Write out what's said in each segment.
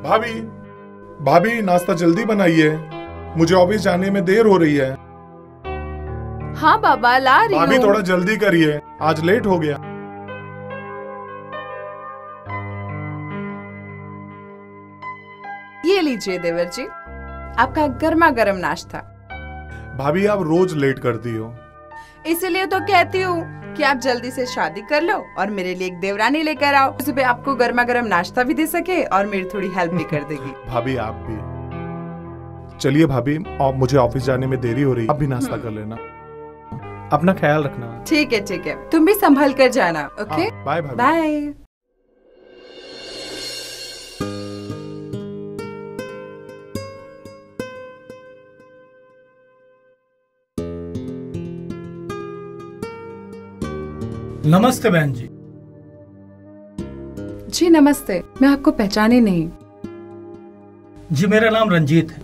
भाभी, भाभी नाश्ता जल्दी बनाइए, मुझे ऑफिस जाने में देर हो रही है। हाँ बाबा, ला रही हूँ। भाभी थोड़ा जल्दी करिए, आज लेट हो गया। ये लीजिए देवर जी, आपका गर्मा गर्म नाश्ता। भाभी आप रोज लेट करती हो। इसीलिए तो कहती हूँ कि आप जल्दी से शादी कर लो और मेरे लिए एक देवरानी लेकर आओ, सुबह आपको गर्मा गर्म नाश्ता भी दे सके और मेरी थोड़ी हेल्प भी कर देगी। भाभी आप भी चलिए भाभी, मुझे ऑफिस जाने में देरी हो रही है, आप भी नाश्ता कर लेना। अपना ख्याल रखना। ठीक है, तुम भी संभल कर जाना। ओके, बाय भाभी। बाय। नमस्ते बहन जी। जी नमस्ते, मैं आपको पहचानी नहीं। जी मेरा नाम रंजीत है।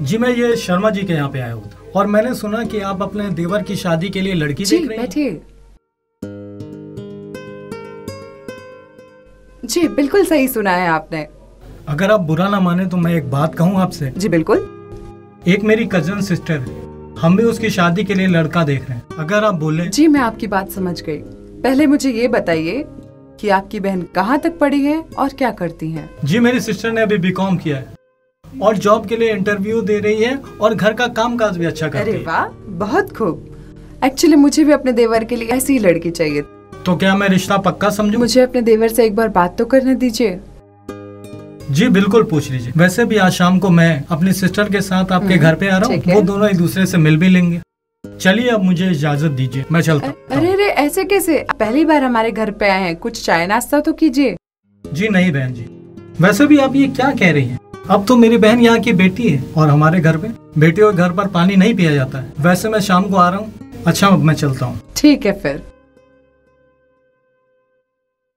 जी मैं ये शर्मा जी के यहाँ पे आया हुआ था और मैंने सुना कि आप अपने देवर की शादी के लिए लड़की देख रहे हैं। बैठिए। जी बिल्कुल सही सुना है आपने। अगर आप बुरा ना माने तो मैं एक बात कहूँ आपसे। जी बिल्कुल। एक मेरी कजन सिस्टर है, हम भी उसकी शादी के लिए लड़का देख रहे हैं, अगर आप बोले। जी मैं आपकी बात समझ गई। पहले मुझे ये बताइए कि आपकी बहन कहाँ तक पढ़ी है और क्या करती है? जी मेरी सिस्टर ने अभी बीकॉम किया है और जॉब के लिए इंटरव्यू दे रही है और घर का काम काज भी अच्छा करती है। अरे वाह, बहुत खूब। एक्चुअली मुझे भी अपने देवर के लिए ऐसी ही लड़की चाहिए। तो क्या मैं रिश्ता पक्का समझूं? मुझे अपने देवर से एक बार बात तो करने दीजिए। जी बिल्कुल पूछ लीजिए। वैसे भी आज शाम को मैं अपनी सिस्टर के साथ आपके घर पे आ रहा हूँ, वो दोनों एक दूसरे से मिल भी लेंगे। चलिए अब मुझे इजाजत दीजिए, मैं चलता हूँ। अरे ऐसे कैसे? पहली बार हमारे घर पे आए हैं, कुछ चाय नाश्ता तो कीजिए। जी नहीं बहन जी, वैसे भी आप ये क्या कह रही हैं? अब तो मेरी बहन यहाँ की बेटी है और हमारे घर पे बेटियों के घर पर पानी नहीं पिया जाता है। वैसे मैं शाम को आ रहा हूँ। अच्छा अब मैं चलता हूँ। ठीक है फिर।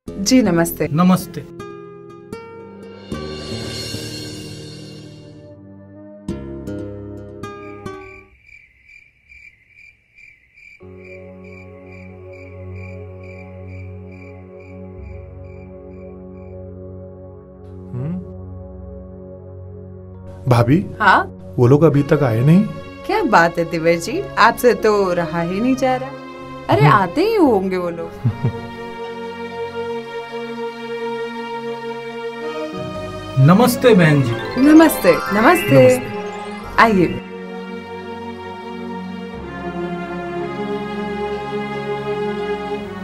जी नमस्ते। नमस्ते। भाभी, हाँ वो लोग अभी तक आए नहीं? क्या बात है देवर जी, आपसे तो रहा ही नहीं जा रहा। अरे आते ही होंगे वो लोग। नमस्ते बहन जी। नमस्ते नमस्ते, आइए।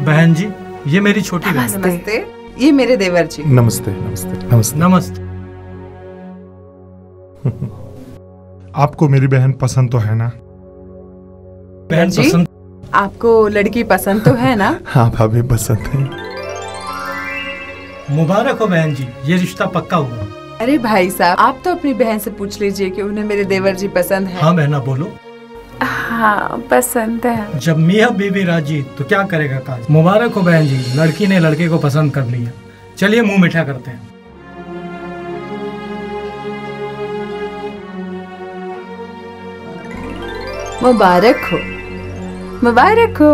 बहन जी ये मेरी छोटी बहन। नमस्ते, ये मेरे देवर जी। नमस्ते नमस्ते नमस्ते नमस्ते। आपको मेरी बहन पसंद तो है ना? बहन पसंद? आपको लड़की पसंद तो है ना? हाँ भाभी पसंद है। मुबारक हो बहन जी, ये रिश्ता पक्का हुआ। अरे भाई साहब, आप तो अपनी बहन से पूछ लीजिए कि उन्हें मेरे देवर जी पसंद है। हाँ बहना बोलो। हाँ पसंद है। जब मियाँ बीवी राजी तो क्या करेगा काज। मुबारक हो बहन जी, लड़की ने लड़के को पसंद कर लिया। चलिए मुंह मीठा करते हैं। मुबारक हो, मुबारक हो।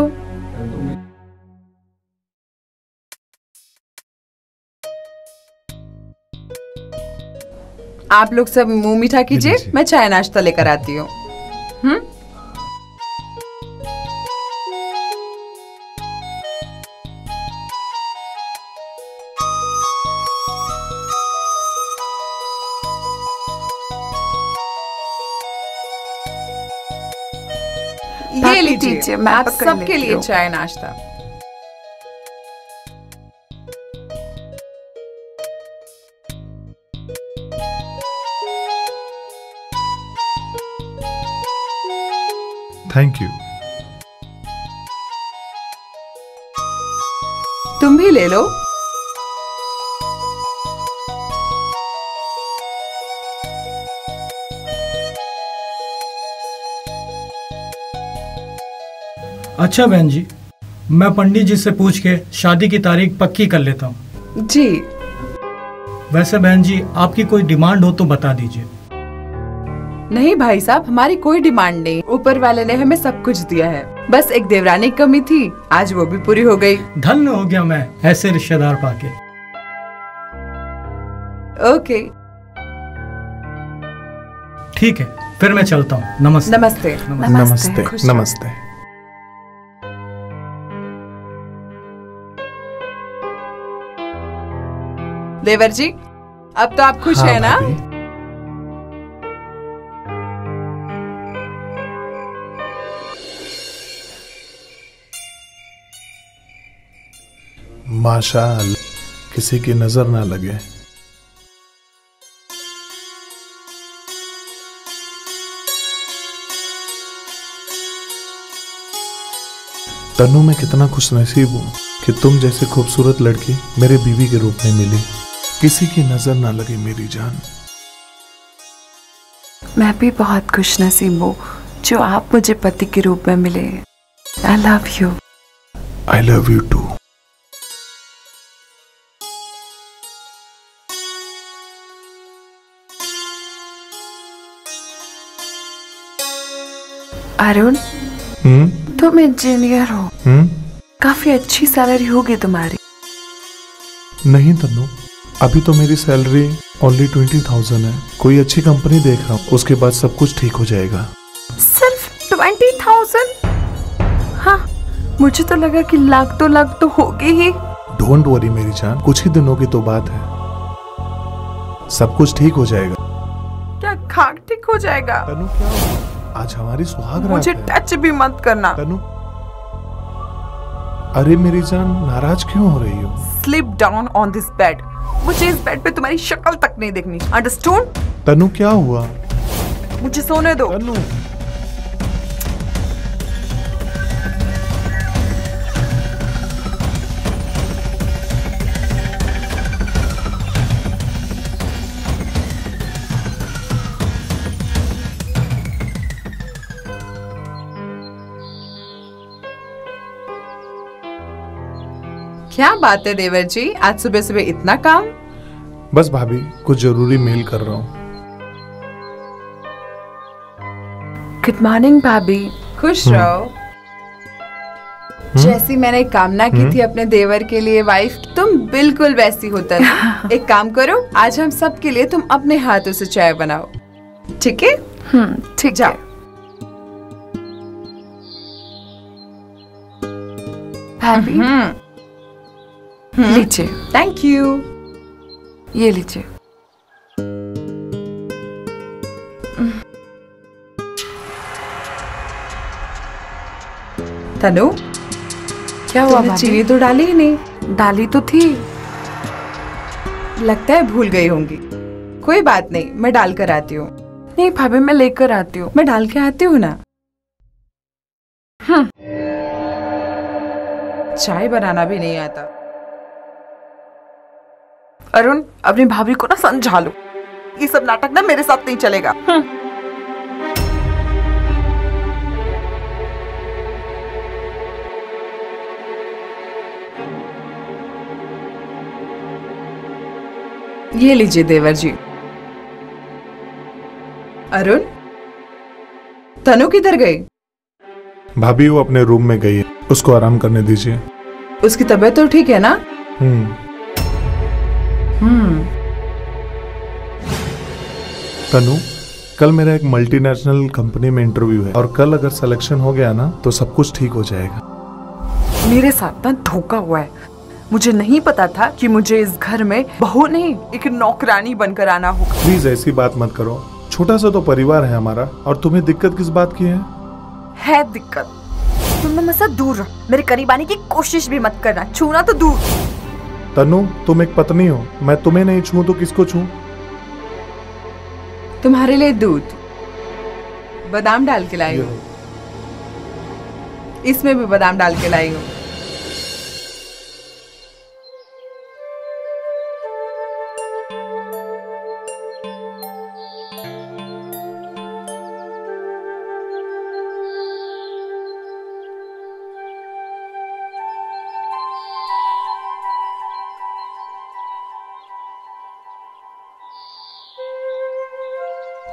आप लोग सब मुंह मीठा कीजिए, मैं चाय नाश्ता लेकर आती हूँ। ये लीजिए, मैं आप सबके लिए चाय नाश्ता। Thank you. तुम भी ले लो। अच्छा बहन जी, मैं पंडित जी से पूछ के शादी की तारीख पक्की कर लेता हूँ। जी। वैसे बहन जी आपकी कोई डिमांड हो तो बता दीजिए। नहीं भाई साहब, हमारी कोई डिमांड नहीं। ऊपर वाले ने हमें सब कुछ दिया है, बस एक देवरानी की कमी थी, आज वो भी पूरी हो गई। धन्य हो गया मैं ऐसे रिश्तेदार पाके। ओके। ठीक है, फिर मैं चलता हूँ। नमस्ते। नमस्ते। नमस्ते। खुश रहो। नमस्ते। देवर जी, अब तो आप खुश हाँ हैं ना? भाभी। माशाअल्लाह, किसी की नजर ना लगे। तनु, मैं कितना खुशनसीब हूँ कि तुम जैसी खूबसूरत लड़की मेरे बीवी के रूप में मिली। किसी की नजर ना लगे मेरी जान। मैं भी बहुत खुशनसीब हूँ जो आप मुझे पति के रूप में मिले। I love you. I love you too. Arun, तुम इंजीनियर हो, काफी अच्छी सैलरी होगी तुम्हारी। नहीं तनु, अभी तो मेरी सैलरी ओनली 20,000 है। कोई अच्छी कंपनी देख रहा हूँ, उसके बाद सब कुछ ठीक हो जाएगा। सिर्फ 20,000? हाँ, मुझे तो लगा कि लाख तो होगी ही। डोंट वरी मेरी जान, कुछ ही दिनों की तो बात है, सब कुछ ठीक हो जाएगा। क्या खाक ठीक हो जाएगा? तनु, क्या हुआ? आज हमारी सुहाग रात मुझे है। टच भी मत करना। तनु, अरे मेरी जान, नाराज क्यों हो रही हो? Sleep down on this bed. मुझे इस बेड पे तुम्हारी शक्ल तक नहीं देखनी। अंडरस्टूड? तनु, क्या हुआ? मुझे सोने दो। तनु, क्या बात है देवर जी, आज सुबह सुबह इतना काम? बस भाभी, कुछ जरूरी मेल कर रहा हूँ। गुड मॉर्निंग भाभी। खुश रहो। जैसी मैंने कामना की थी अपने देवर के लिए वाइफ, तुम बिल्कुल वैसी होता है। एक काम करो, आज हम सब के लिए तुम अपने हाथों से चाय बनाओ, ठीक है? ठीक जाओ। भाभी, लीजिए, थैंक यू। ये लीजिए। तनु, क्या हुआ तुमने भाभी? चीनी तो डाली ही नहीं। डाली तो थी। लगता है भूल गई होंगी। कोई बात नहीं, मैं डाल कर आती हूँ। नहीं भाभी, मैं लेकर आती हूँ। मैं डाल के आती हूँ ना। चाय बनाना भी नहीं आता। अरुण, अपनी भाभी को ना समझा लो। ये सब नाटक ना मेरे साथ नहीं चलेगा। ये लीजिए देवर जी। अरुण, तनु किधर गई? भाभी, वो अपने रूम में गई है, उसको आराम करने दीजिए। उसकी तबीयत तो ठीक है ना? तनु, कल मेरा एक मल्टीनेशनल कंपनी में इंटरव्यू है, और कल अगर सिलेक्शन हो गया ना तो सब कुछ ठीक हो जाएगा। मेरे साथ ना धोखा हुआ है। मुझे नहीं पता था कि मुझे इस घर में बहू नहीं, एक नौकरानी बनकर आना होगा। प्लीज ऐसी बात मत करो, छोटा सा तो परिवार है हमारा, और तुम्हें दिक्कत किस बात की है? है दिक्कत। तुम ना मुझसे दूर रहो, मेरे करीब आने की कोशिश भी मत करना, छूना तो दूर। तनु, तुम एक पत्नी हो, मैं तुम्हें नहीं छूं तो किसको छूं? तुम्हारे लिए दूध, बादाम डाल के लाई हूँ। इसमें भी बादाम डाल के लाई हूँ।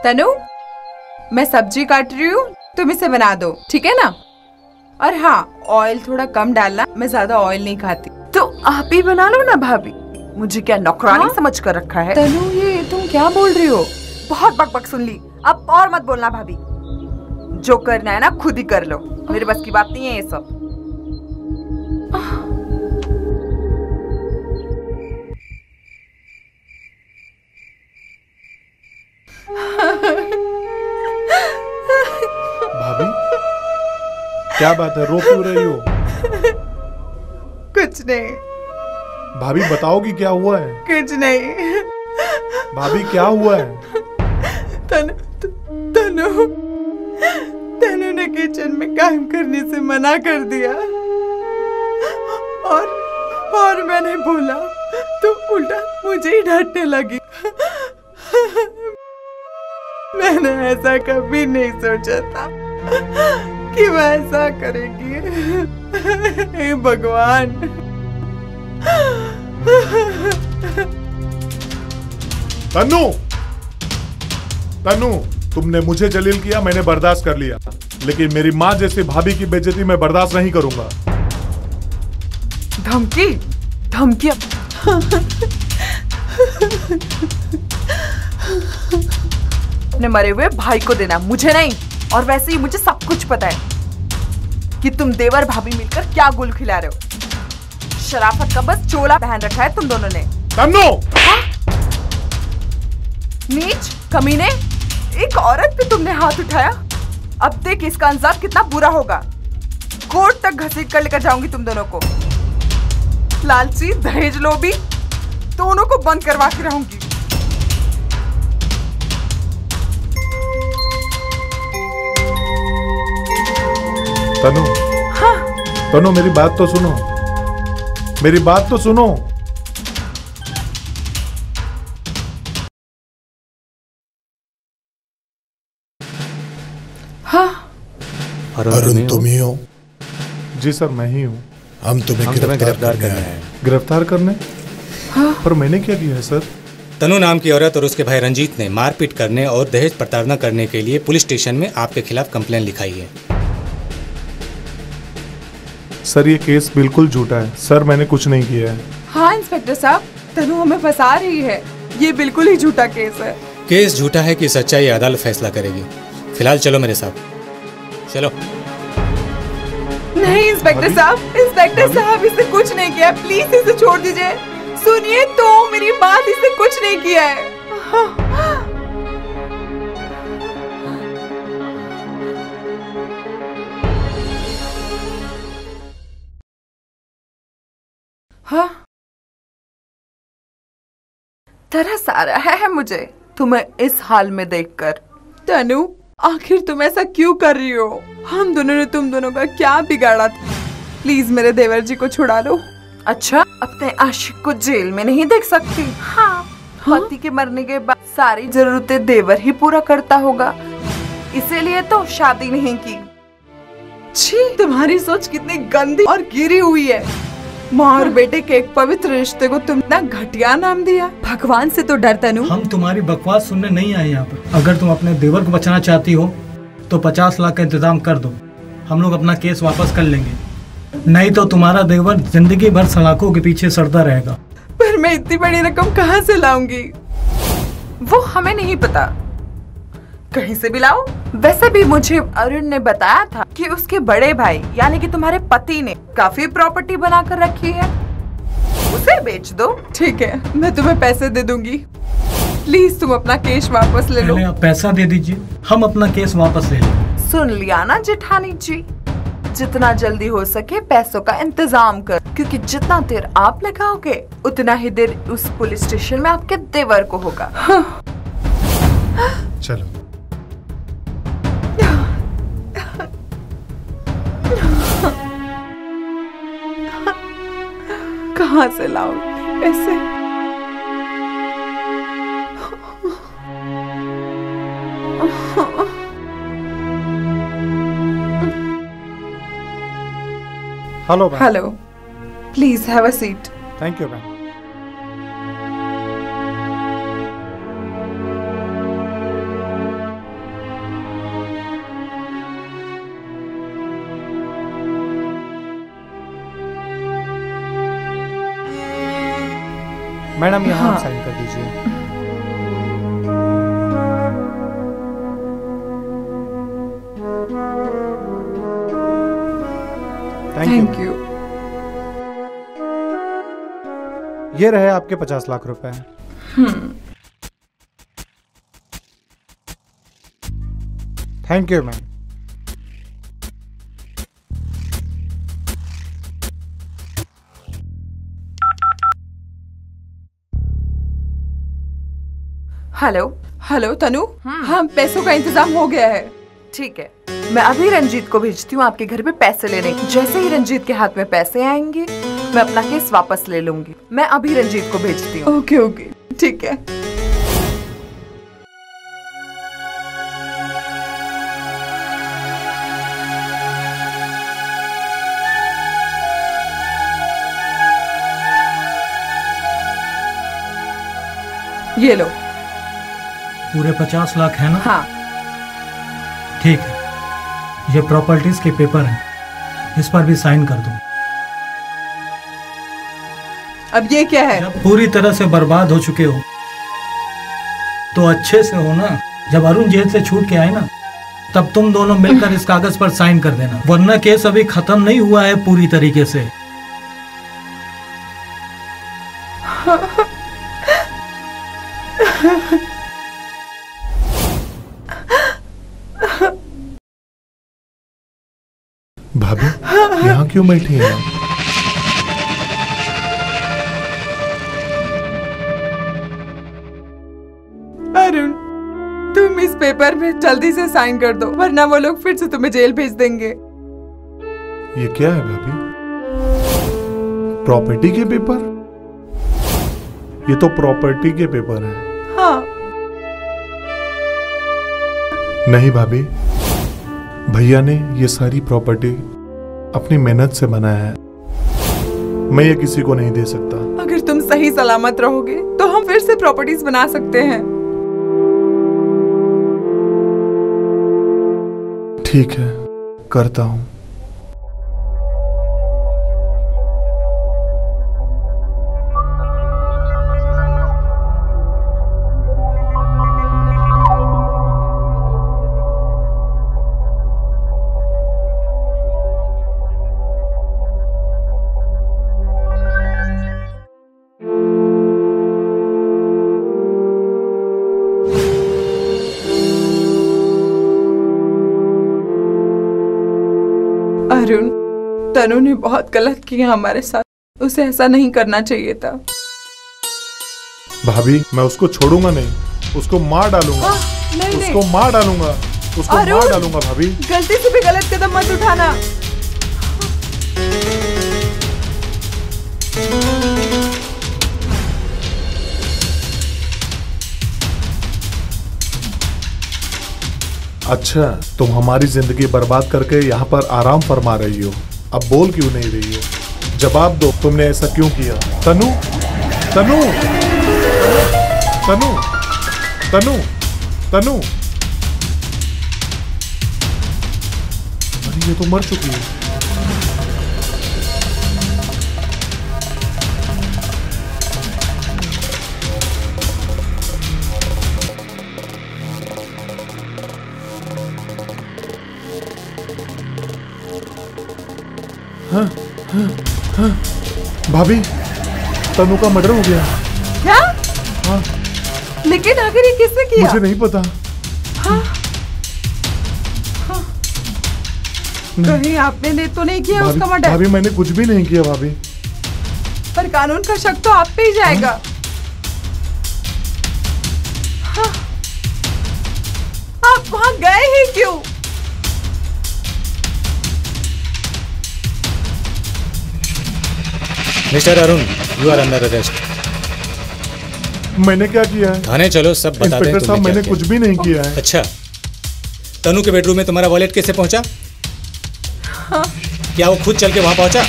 तनु, मैं सब्जी काट रही हूँ, तुम इसे बना दो, ठीक है ना? और हाँ, ऑयल थोड़ा कम डालना, मैं ज्यादा ऑयल नहीं खाती। तो आप ही बना लो ना भाभी। मुझे क्या नौकरानी हाँ? समझ कर रखा है? तनु ये तुम क्या बोल रही हो? बहुत बकबक सुन ली, अब और मत बोलना भाभी। जो करना है ना खुद ही कर लो, मेरे बस की बात नहीं है ये सब। भाभी क्या बात है, रो क्यों रही हो? कुछ नहीं, भाभी बताओगी क्या हुआ है? कुछ नहीं। भाभी क्या हुआ है? तनु तनु तनु ने किचन में काम करने से मना कर दिया और मैंने बोला तो उल्टा मुझे ही डांटने लगी। मैंने ऐसा कभी नहीं सोचा था कि वह ऐसा करेगी। हे भगवान। तन्नू, तन्नू, तुमने मुझे जलील किया, मैंने बर्दाश्त कर लिया, लेकिन मेरी माँ जैसी भाभी की बेइज्जती मैं बर्दाश्त नहीं करूंगा। धमकी धमकी अपने मरे हुए भाई को देना, मुझे नहीं। और वैसे ही मुझे सब कुछ पता है कि तुम देवर भाभी मिलकर क्या गुल खिला रहे हो। शराफत का बस चोला पहन रखा है तुम दोनों ने। तन्नू! नीच कमीने, एक औरत पे तुमने हाथ उठाया। अब देख इसका अंजाम कितना बुरा होगा। कोर्ट तक घसीट कर लेकर जाऊंगी तुम दोनों को। लालची दहेज लोभी दोनों को बंद करवा के रहूंगी। तनु, हाँ। तनु मेरी बात तो सुनो, मेरी बात तो सुनो। हाँ। अरुण तुम ही हो? जी सर, मैं ही हूँ। हम तुम्हें गिरफ्तार करने आए हैं। गिरफ्तार करने? हाँ। पर मैंने क्या किया है सर? तनु नाम की औरत और उसके भाई रंजीत ने मारपीट करने और दहेज प्रताड़ना करने के लिए पुलिस स्टेशन में आपके खिलाफ कंप्लेन लिखाई है। सर ये केस बिल्कुल झूठा है सर, मैंने कुछ नहीं किया है। हाँ इंस्पेक्टर साहब, तनु हमें फंसा रही है। ये बिल्कुल ही झूठा केस है। केस झूठा है कि सच्चाई अदालत फैसला करेगी। फिलहाल चलो मेरे साथ, चलो। नहीं इंस्पेक्टर साहब, इंस्पेक्टर साहब इसने कुछ नहीं किया, प्लीज इसे छोड़ दीजिए। सुनिए तो मेरी बात, इसने कुछ नहीं किया है। हाँ। तरस आ रहा है मुझे तुम्हें इस हाल में देखकर। तनु आखिर तुम ऐसा क्यों कर रही हो? हम दोनों ने तुम दोनों का क्या बिगाड़ा था? प्लीज मेरे देवर जी को छुड़ा लो। अच्छा, अपने आशिक को जेल में नहीं देख सकती? हाँ। पति के मरने के बाद सारी जरूरतें देवर ही पूरा करता होगा, इसीलिए तो शादी नहीं की। छी, तुम्हारी सोच कितनी गंदी और गिरी हुई है। माँ और बेटे के एक पवित्र रिश्ते को तुम इतना घटिया नाम दिया। भगवान से तो डर तनु। हम तुम्हारी बकवास सुनने नहीं आए यहाँ पर। अगर तुम अपने देवर को बचाना चाहती हो तो 50 लाख का इंतजाम कर दो, हम लोग अपना केस वापस कर लेंगे। नहीं तो तुम्हारा देवर जिंदगी भर सलाखों के पीछे सड़ता रहेगा। पर मैं इतनी बड़ी रकम कहाँ से लाऊंगी? वो हमें नहीं पता, कहीं से भी लाओ। वैसे भी मुझे अरुण ने बताया था कि उसके बड़े भाई यानी कि तुम्हारे पति ने काफी प्रॉपर्टी बनाकर रखी है, उसे बेच दो। ठीक है, मैं तुम्हें पैसे दे दूंगी। प्लीज तुम अपना केस वापस ले लो। पहले आप पैसा दे दीजिए, हम अपना केस वापस ले लेंगे। सुन लिया ना जेठानी जी, जितना जल्दी हो सके पैसों का इंतजाम कर, क्योंकि जितना देर आप लगाओगे उतना ही देर उस पुलिस स्टेशन में आपके देवर को होगा। चलो। कहाँ से लाऊं ऐसे? Hello hello, please have a seat. Thank you ma'am. Madam यहाँ हाँ। साइन कर दीजिए। Thank you. ये रहे आपके 50 लाख रुपए। Thank you ma'am. Hello hello Tanu, हाँ पैसों का इंतजाम हो गया है। ठीक है, मैं अभी रंजीत को भेजती हूँ आपके घर पे पैसे लेने। जैसे ही रंजीत के हाथ में पैसे आएंगे मैं अपना केस वापस ले लूंगी। मैं अभी रंजीत को भेजती हूँ। ओके ओके ठीक है। ये लो। पूरे 50 लाख है ना? हाँ ठीक है, ये प्रॉपर्टीज के पेपर हैं, इस पर भी साइन कर दो। अब ये क्या है? जब पूरी तरह से बर्बाद हो चुके हो तो अच्छे से हो ना। जब अरुण जेल से छूट के आए ना, तब तुम दोनों मिलकर इस कागज पर साइन कर देना, वरना केस अभी खत्म नहीं हुआ है पूरी तरीके से। भाभी यहाँ क्यों बैठी हैं आप? अरुण, तुम इस पेपर में जल्दी से साइन कर दो, वरना वो लोग फिर से तुम्हें जेल भेज देंगे। ये क्या है भाभी? प्रॉपर्टी के पेपर? ये तो प्रॉपर्टी के पेपर हैं। हाँ। नहीं भाभी, भैया ने ये सारी प्रॉपर्टी अपनी मेहनत से बनाया है, मैं ये किसी को नहीं दे सकता। अगर तुम सही सलामत रहोगे तो हम फिर से प्रॉपर्टीज बना सकते हैं। ठीक है, करता हूँ। अरुण, तनु ने बहुत गलत किया हमारे साथ, उसे ऐसा नहीं करना चाहिए था। भाभी मैं उसको छोड़ूंगा नहीं, उसको मार डालूंगा। नहीं उसको मार डालूंगा, उसको मार डालूंगा भाभी। गलती से भी गलत कदम मत उठाना। अच्छा, तुम हमारी जिंदगी बर्बाद करके यहाँ पर आराम फरमा रही हो, अब बोल क्यों नहीं रही हो? जवाब दो, तुमने ऐसा क्यों किया? तनु, तनु, तनु, तनु, तनु। अरे ये तो मर चुकी है। हाँ, हाँ, हाँ। भाभी, तनु का मर्डर हो गया। क्या? हाँ। लेकिन आखिर ये किसने किया? मुझे नहीं पता। हाँ। हाँ। कहीं आपने ने तो नहीं किया उसका मर्डर? भाभी मैंने कुछ भी नहीं किया भाभी। पर कानून का शक तो आप पे ही जाएगा। हाँ। आप वहां गए ही क्यों? Mister Arun, you are under arrest. मैंने क्या किया है? थाने चलो, सब बता दें। इंस्पेक्टर साहब, मैंने कुछ भी नहीं किया है। अच्छा, तनु के बेडरूम में तुम्हारा वॉलेट कैसे पहुंचा? हाँ। क्या वो खुद चल के वहां पहुंचा?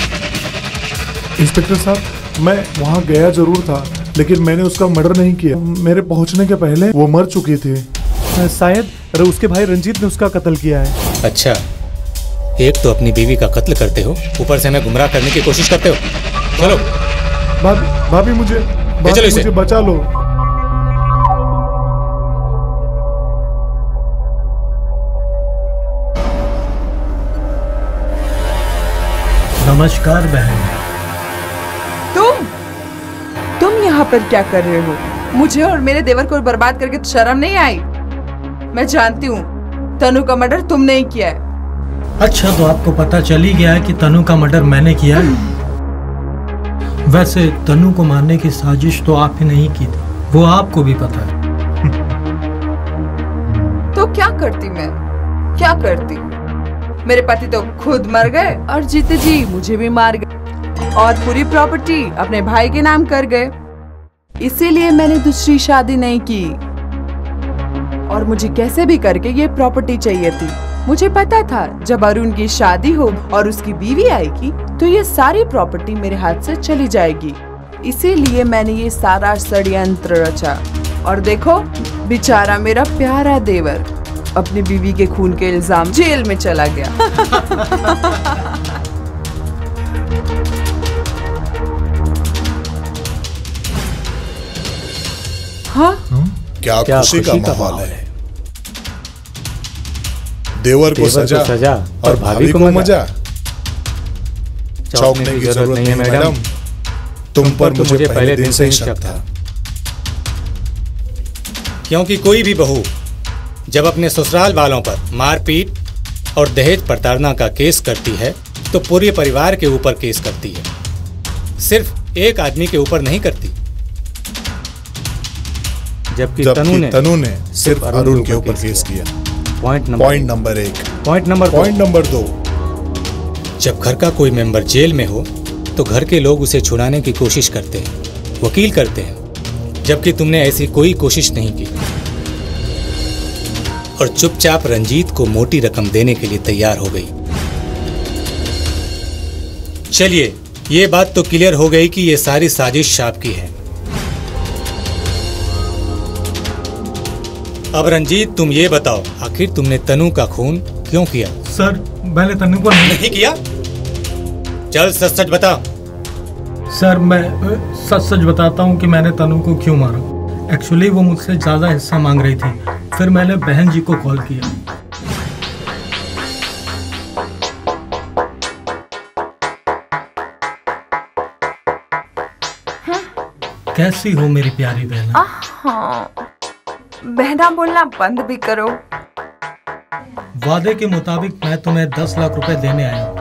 इंस्पेक्टर साहब, मैं वहां गया जरूर था, लेकिन मैंने उसका मर्डर नहीं किया। मेरे पहुंचने के पहले वो मर चुकी थी। शायद उसके भाई रंजीत ने उसका कत्ल किया है। अच्छा, एक तो अपनी बीवी का कत्ल करते हो, ऊपर से हमें गुमराह करने की कोशिश करते हो। चलो। भाभी मुझे भाभी, चलो इसे। मुझे बचा लो। नमस्कार बहन। तुम यहाँ पर क्या कर रहे हो? मुझे और मेरे देवर को बर्बाद करके तो शर्म नहीं आई? मैं जानती हूँ तनु का मर्डर तुमने ही किया है। अच्छा, तो आपको पता चल ही गया है कि तनु का मर्डर मैंने किया है। वैसे तनु को मारने की साजिश तो आप ही नहीं की थी, वो आपको भी पता है। तो क्या करती मैं? क्या करती? मेरे पति तो खुद मर गए और जीते जी मुझे भी मार गए और पूरी प्रॉपर्टी अपने भाई के नाम कर गए। इसीलिए मैंने दूसरी शादी नहीं की और मुझे कैसे भी करके ये प्रॉपर्टी चाहिए थी। मुझे पता था जब अरुण की शादी हो और उसकी बीवी आएगी तो ये सारी प्रॉपर्टी मेरे हाथ से चली जाएगी। इसीलिए मैंने ये सारा षड्यंत्र रचा। और देखो, बेचारा मेरा प्यारा देवर अपनी बीवी के खून के इल्जाम जेल में चला गया। हाँ? क्या खुशी का माहौल है। देवर को सजा और भाभी को मजा। चौंकने की जरूरत नहीं है मैडम, तुम पर मुझे पहले दिन से ही शक था। क्योंकि कोई भी बहू जब अपने ससुराल वालों पर मारपीट और दहेज प्रताड़ना का केस करती है तो पूरे परिवार के ऊपर केस करती है, सिर्फ एक आदमी के ऊपर नहीं करती। जबकि तनु ने सिर्फ अरुण के ऊपर केस किया। Point number 1। पॉइंट नंबर 2, जब घर का कोई मेंबर जेल में हो तो घर के लोग उसे छुड़ाने की कोशिश करते हैं, वकील करते हैं, जबकि तुमने ऐसी कोई कोशिश नहीं की और चुपचाप रंजीत को मोटी रकम देने के लिए तैयार हो गई। चलिए, ये बात तो क्लियर हो गई कि ये सारी साजिश आपकी है। अब रंजीत, तुम ये बताओ, आखिर तुमने तनु का खून क्यों किया? सर, मैंने तनु को नहीं किया। चल सच सच बता। सर, मैं सच सच बताता हूँ कि मैंने तनु को क्यों मारा। एक्चुअली वो मुझसे ज्यादा हिस्सा मांग रही थी, फिर मैंने बहन जी को कॉल किया। कैसी हो मेरी प्यारी बहन? हाँ, बहना बोलना बंद भी करो। वादे के मुताबिक मैं तुम्हें 10 लाख रुपए देने आया हूँ।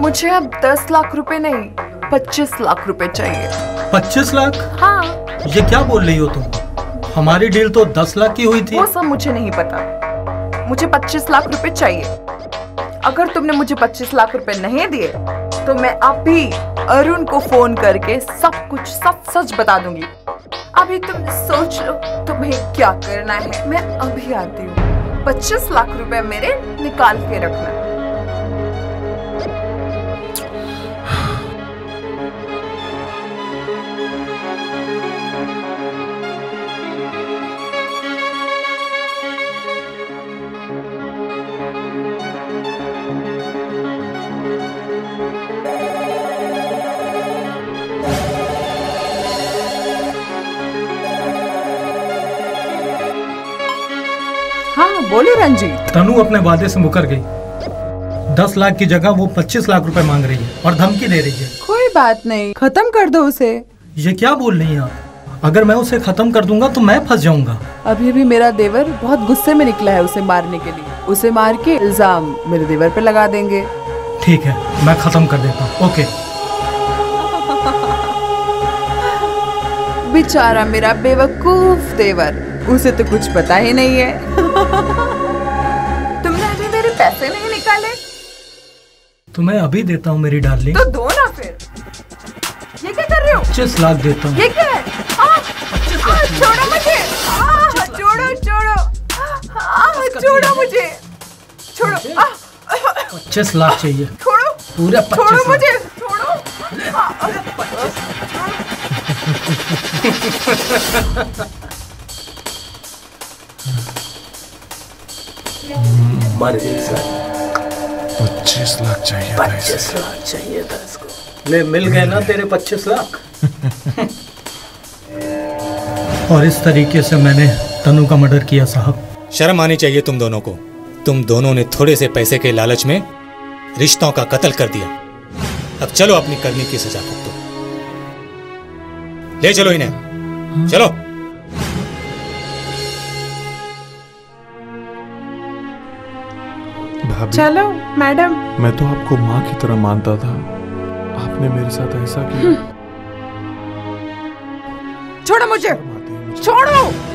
मुझे अब 10 लाख रुपए नहीं, 25 लाख रुपए चाहिए। 25 लाख? हाँ। ये क्या बोल रही हो तुम? हमारी डील तो 10 लाख की हुई थी। वो सब मुझे नहीं पता, मुझे 25 लाख रुपए चाहिए। अगर तुमने मुझे 25 लाख रुपए नहीं दिए तो मैं अभी अरुण को फोन करके सब कुछ सच बता दूंगी। अभी तुम सोच लो तुम्हें क्या करना है। मैं अभी आती हूँ। 25 लाख रुपए मेरे निकाल के रखना। हाँ, बोलो रंजीत। तनु अपने वादे से मुकर गई। 10 लाख की जगह वो 25 लाख रुपए मांग रही है और धमकी दे रही है। कोई बात नहीं, खत्म कर दो उसे। ये क्या बोल रही हैं आप? अगर मैं उसे खत्म कर दूंगा तो मैं फंस जाऊंगा। अभी भी मेरा देवर बहुत गुस्से में निकला है उसे मारने के लिए। उसे मार के इल्जाम मेरे देवर पे लगा देंगे। ठीक है, मैं खत्म कर देता हूँ। ओके। बेचारा मेरा बेवकूफ देवर, उसे तो कुछ पता ही नहीं है। तुमने अभी मेरे पैसे नहीं निकाले? तो मैं अभी देता हूँ मेरी डार्लिंग। तो दो ना फिर। ये क्या कर रहे हो? 25 लाख देता हूँ। ये क्या है? छोड़ो मुझे। छोड़ो छोड़ो छोड़ो मुझे। छोड़ो। 25 लाख चाहिए। छोड़ो। पूरा 25 छोड़ो मुझे। छोड़ो। मर गई सर। 25 लाख चाहिए। 25 लाख चाहिए था इसको। ले, मिल गए ना तेरे 25 लाख। और इस तरीके से मैंने तनु का मर्डर किया साहब। शर्म आनी चाहिए तुम दोनों को। तुम दोनों ने थोड़े से पैसे के लालच में रिश्तों का कत्ल कर दिया। अब चलो अपनी करनी की सजा भुगतो। ले चलो इन्हें, चलो। भाभी, चलो मैडम। मैं तो आपको माँ की तरह मानता था, आपने मेरे साथ ऐसा किया। छोड़ो मुझे, छोड़ो।